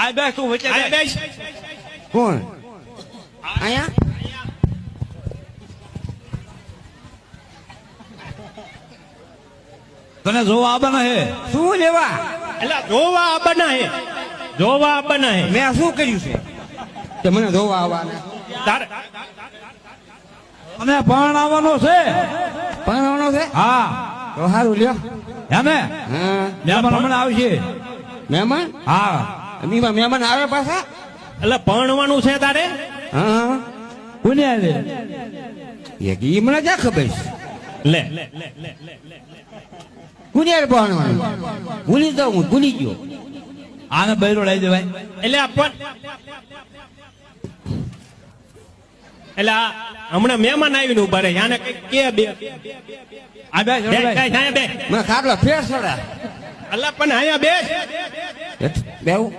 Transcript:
આ બેસ તું વચ્ચે આયા બેસ. કોણ આયા તને જોવા આવવાના હે શું લેવા એટલે જોવા આવવાના હે, જોવા આવવાના હે. મેં શું કર્યું છે કે મને જોવા આવવાના તારે અને પણ આવવાનો છે પરણવાનો છે હા તો સારું લ્યો એમે હા મહેમાન હમણાં આવશે મહેમાન હા અમીમાં મહેમાન આવે પાછા એટલે પરણવાનું છે તારે. હા કોને આવે એક ઈ મને ક્યાં ખબર છે લે કુનિયાર ભણવાનું ભૂલી જાઉં હું ભૂલી ગયો આને બૈરો લઈ દેવાય એટલે આ પણ એટલે આ હમણાં મહેમાન આવીને ઉભા રહે. આને કઈક કે બે આ બેસ બે અહીંયા બે. મને ખાટલો ફેર સડા અલ્લા પણ અહીંયા બે બેવું